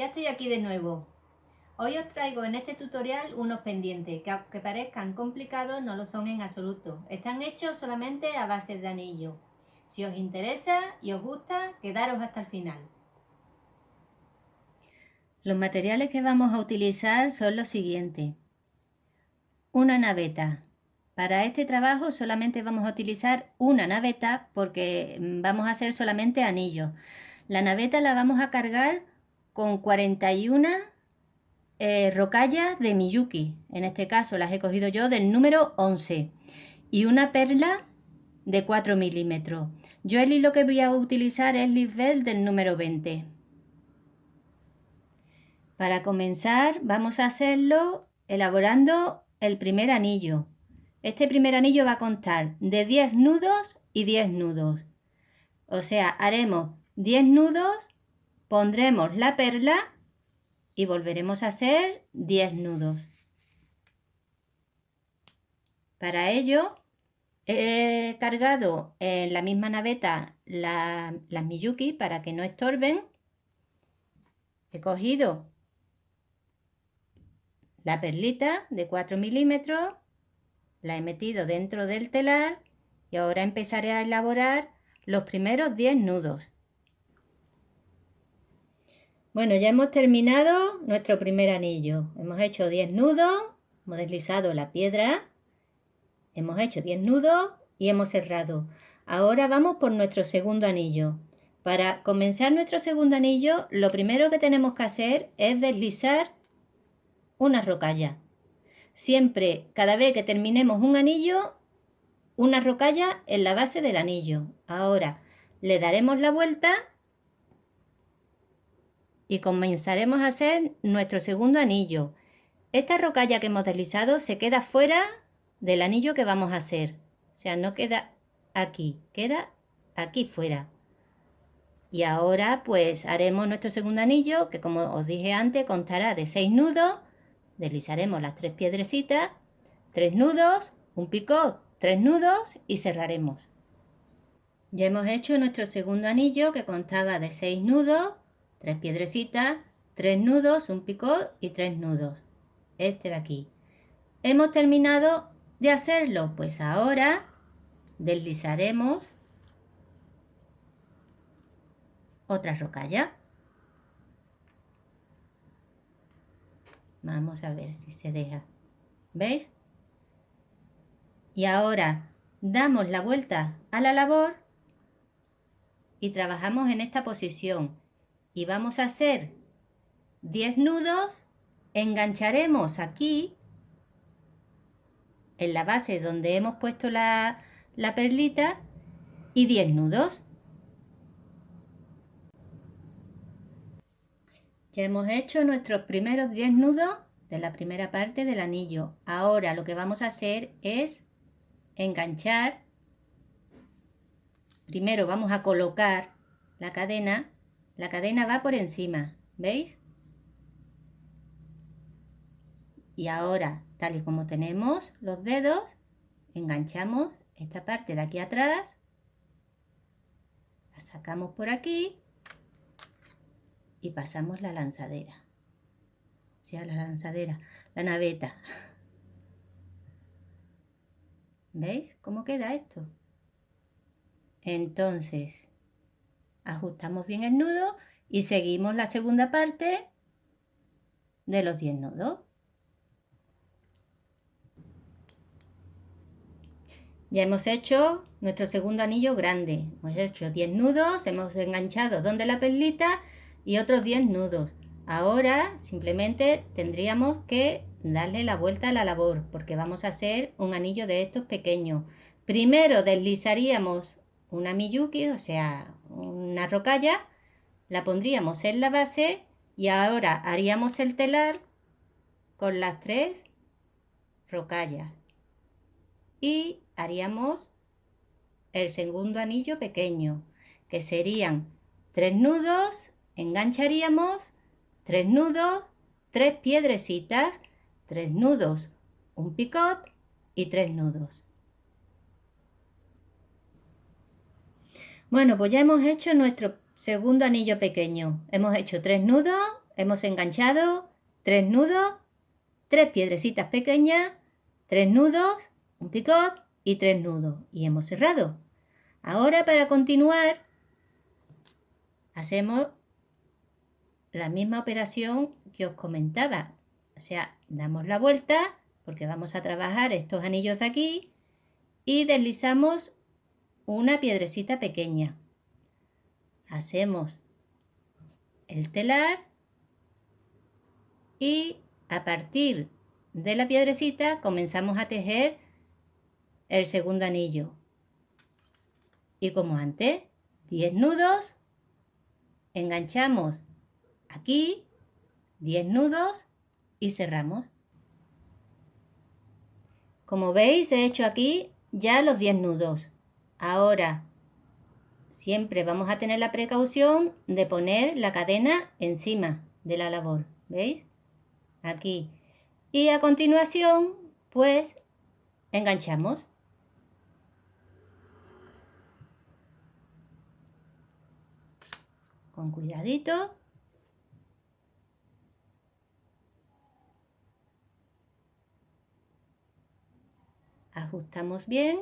Ya estoy aquí de nuevo. Hoy os traigo en este tutorial unos pendientes que aunque parezcan complicados no lo son en absoluto. Están hechos solamente a base de anillo. Si os interesa y os gusta, quedaros hasta el final. Los materiales que vamos a utilizar son los siguientes. Una naveta. Para este trabajo solamente vamos a utilizar una naveta porque vamos a hacer solamente anillos. La naveta la vamos a cargar con 41 rocallas de Miyuki. En este caso las he cogido yo del número 11. Y una perla de 4 milímetros. Yo el hilo que voy a utilizar es Lisbel del número 20. Para comenzar vamos a hacerlo elaborando el primer anillo. Este primer anillo va a constar de 10 nudos y 10 nudos. O sea, haremos 10 nudos, pondremos la perla y volveremos a hacer 10 nudos. Para ello he cargado en la misma naveta las Miyuki para que no estorben. He cogido la perlita de 4 milímetros, la he metido dentro del telar y ahora empezaré a elaborar los primeros 10 nudos. Bueno, ya hemos terminado nuestro primer anillo. Hemos hecho 10 nudos, hemos deslizado la piedra, hemos hecho 10 nudos y hemos cerrado. Ahora vamos por nuestro segundo anillo. Para comenzar nuestro segundo anillo, lo primero que tenemos que hacer es deslizar una rocalla. Siempre, cada vez que terminemos un anillo, una rocalla en la base del anillo. Ahora le daremos la vuelta y comenzaremos a hacer nuestro segundo anillo. Esta rocalla que hemos deslizado se queda fuera del anillo que vamos a hacer. O sea, no queda aquí, queda aquí fuera. Y ahora pues haremos nuestro segundo anillo, que como os dije antes constará de 6 nudos. Deslizaremos las 3 piedrecitas, 3 nudos, un picot, 3 nudos y cerraremos. Ya hemos hecho nuestro segundo anillo que constaba de 6 nudos, 3 piedrecitas, 3 nudos, un picot y 3 nudos. Este de aquí. ¿Hemos terminado de hacerlo? Pues ahora deslizaremos otra rocalla. Vamos a ver si se deja. ¿Veis? Y ahora damos la vuelta a la labor y trabajamos en esta posición. Y vamos a hacer 10 nudos, engancharemos aquí en la base donde hemos puesto la perlita y 10 nudos. Ya hemos hecho nuestros primeros 10 nudos de la primera parte del anillo. Ahora lo que vamos a hacer es enganchar. Primero vamos a colocar la cadena va por encima, ¿veis? Y ahora, tal y como tenemos los dedos, enganchamos esta parte de aquí atrás, la sacamos por aquí y pasamos la lanzadera. O sea, la lanzadera, la naveta. ¿Veis cómo queda esto? Entonces, ajustamos bien el nudo y seguimos la segunda parte de los 10 nudos. Ya hemos hecho nuestro segundo anillo grande. Hemos hecho 10 nudos, hemos enganchado donde la perlita y otros 10 nudos. Ahora simplemente tendríamos que darle la vuelta a la labor porque vamos a hacer un anillo de estos pequeños. Primero deslizaríamos una Miyuki, o sea, una rocalla, la pondríamos en la base y ahora haríamos el telar con las 3 rocallas y haríamos el segundo anillo pequeño, que serían 3 nudos, engancharíamos 3 nudos, 3 piedrecitas, 3 nudos, un picot y 3 nudos. Bueno, pues ya hemos hecho nuestro segundo anillo pequeño. Hemos hecho 3 nudos, hemos enganchado 3 nudos, 3 piedrecitas pequeñas, 3 nudos, un picot y 3 nudos. Y hemos cerrado. Ahora para continuar hacemos la misma operación que os comentaba. O sea, damos la vuelta porque vamos a trabajar estos anillos de aquí y deslizamos una piedrecita pequeña. Hacemos el telar y a partir de la piedrecita comenzamos a tejer el segundo anillo. Y como antes, 10 nudos, enganchamos aquí, 10 nudos y cerramos. Como veis, he hecho aquí ya los 10 nudos. Ahora, siempre vamos a tener la precaución de poner la cadena encima de la labor. ¿Veis? Aquí. Y a continuación, pues, enganchamos. Con cuidadito. Ajustamos bien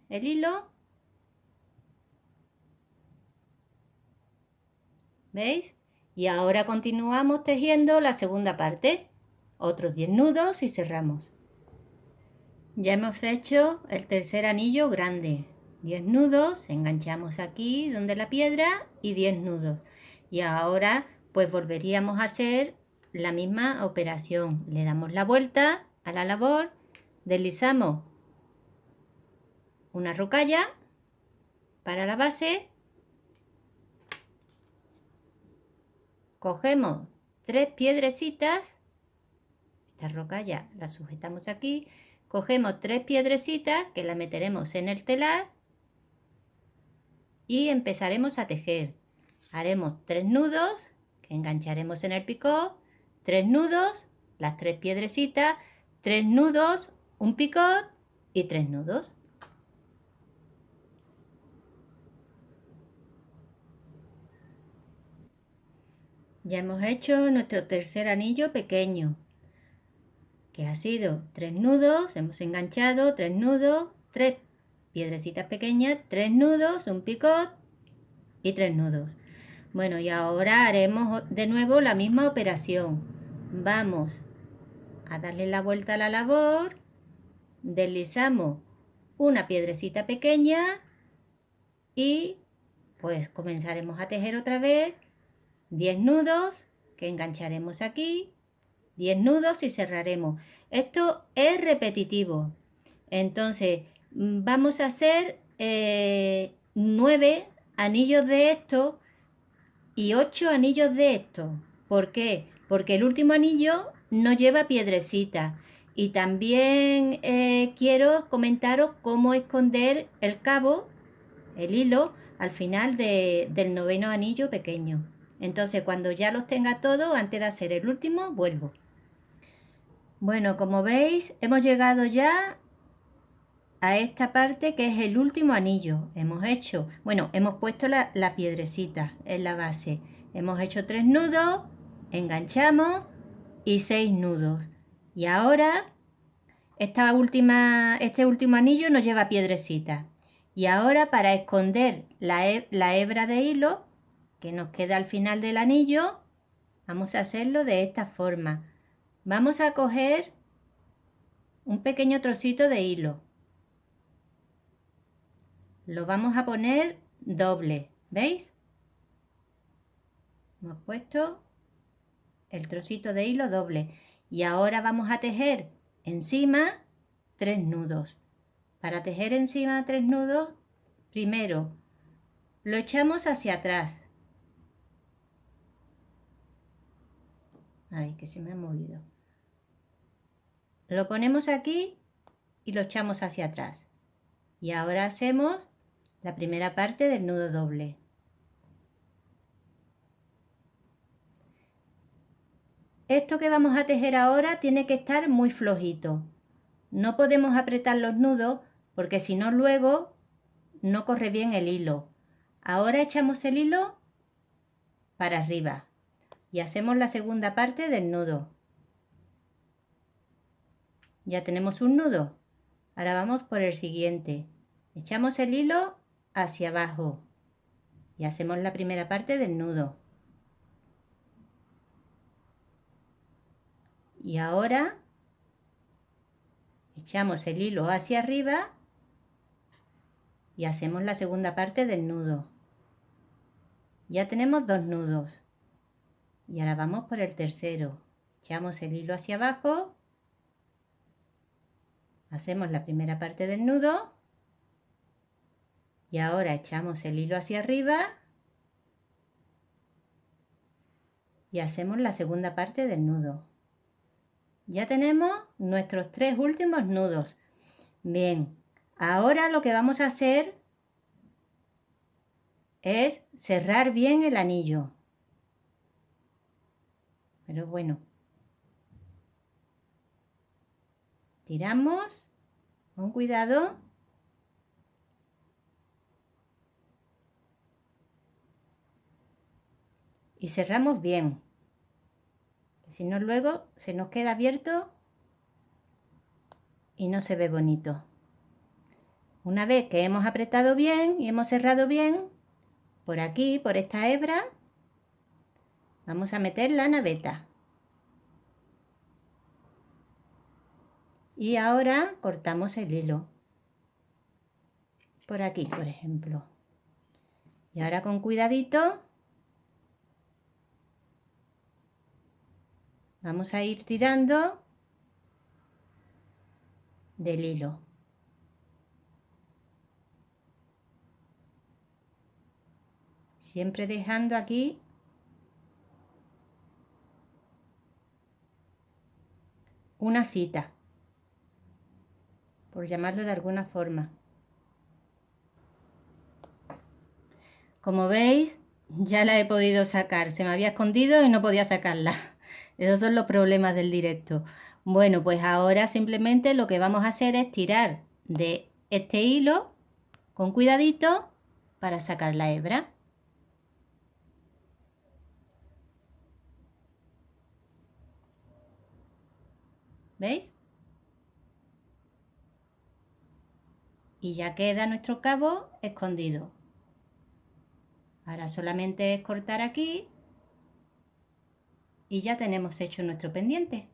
el hilo. ¿Veis? Y ahora continuamos tejiendo la segunda parte. Otros 10 nudos y cerramos. Ya hemos hecho el tercer anillo grande. 10 nudos, enganchamos aquí donde la piedra y 10 nudos. Y ahora pues volveríamos a hacer la misma operación. Le damos la vuelta a la labor, deslizamos una rocalla para la base, cogemos 3 piedrecitas, esta rocalla la sujetamos aquí, cogemos 3 piedrecitas que la meteremos en el telar y empezaremos a tejer. Haremos 3 nudos que engancharemos en el picot, 3 nudos, las 3 piedrecitas, 3 nudos, un picot y 3 nudos. Ya hemos hecho nuestro tercer anillo pequeño, que ha sido 3 nudos, hemos enganchado 3 nudos, 3 piedrecitas pequeñas, 3 nudos, un picot y 3 nudos. Bueno, y ahora haremos de nuevo la misma operación. Vamos a darle la vuelta a la labor, deslizamos una piedrecita pequeña y pues comenzaremos a tejer otra vez 10 nudos que engancharemos aquí, 10 nudos y cerraremos. Esto es repetitivo. Entonces vamos a hacer 9 anillos de estos y 8 anillos de estos. ¿Por qué? Porque el último anillo no lleva piedrecita. Y también quiero comentaros cómo esconder el cabo, el hilo, al final del noveno anillo pequeño. Entonces, cuando ya los tenga todos, antes de hacer el último, vuelvo. Bueno, como veis, hemos llegado ya a esta parte que es el último anillo. Hemos puesto la piedrecita en la base. Hemos hecho 3 nudos, enganchamos y 6 nudos. Y ahora, este último anillo nos lleva piedrecita. Y ahora para esconder la hebra de hilo que nos queda al final del anillo, vamos a hacerlo de esta forma. Vamos a coger un pequeño trocito de hilo. Lo vamos a poner doble, ¿veis? Hemos puesto el trocito de hilo doble. Y ahora vamos a tejer encima 3 nudos. Para tejer encima 3 nudos, primero lo echamos hacia atrás. Ay, que se me ha movido. Lo ponemos aquí y lo echamos hacia atrás. Y ahora hacemos la primera parte del nudo doble. Esto que vamos a tejer ahora tiene que estar muy flojito. No podemos apretar los nudos porque si no luego no corre bien el hilo. Ahora echamos el hilo para arriba. y hacemos la segunda parte del nudo. Ya tenemos un nudo. Ahora vamos por el siguiente. Echamos el hilo hacia abajo y hacemos la primera parte del nudo. Y ahora echamos el hilo hacia arriba y hacemos la segunda parte del nudo. Ya tenemos 2 nudos. Y ahora vamos por el tercero. Echamos el hilo hacia abajo. Hacemos la primera parte del nudo. Y ahora echamos el hilo hacia arriba. Y hacemos la segunda parte del nudo. Ya tenemos nuestros 3 últimos nudos. Bien, ahora lo que vamos a hacer es cerrar bien el anillo. Pero bueno, tiramos con cuidado y cerramos bien, si no luego se nos queda abierto y no se ve bonito. Una vez que hemos apretado bien y hemos cerrado bien, por aquí, por esta hebra, vamos a meter la naveta. Y ahora cortamos el hilo. Por aquí, por ejemplo. Y ahora con cuidadito vamos a ir tirando del hilo. Siempre dejando aquí una cita, por llamarlo de alguna forma. Como veis, ya la he podido sacar. Se me había escondido y no podía sacarla. Esos son los problemas del directo. Bueno, pues ahora simplemente lo que vamos a hacer es tirar de este hilo con cuidadito para sacar la hebra. ¿Veis? Y ya queda nuestro cabo escondido. Ahora solamente es cortar aquí y ya tenemos hecho nuestro pendiente.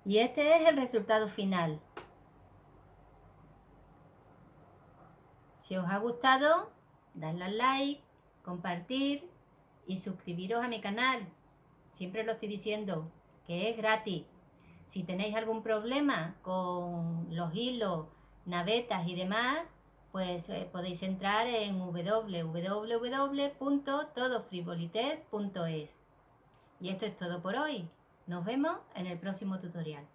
Y este es el resultado final. Si os ha gustado, dadle al like, compartir y suscribiros a mi canal. Siempre lo estoy diciendo, que es gratis. Si tenéis algún problema con los hilos, navetas y demás, pues podéis entrar en www.todofrivolited.es. Y esto es todo por hoy. Nos vemos en el próximo tutorial.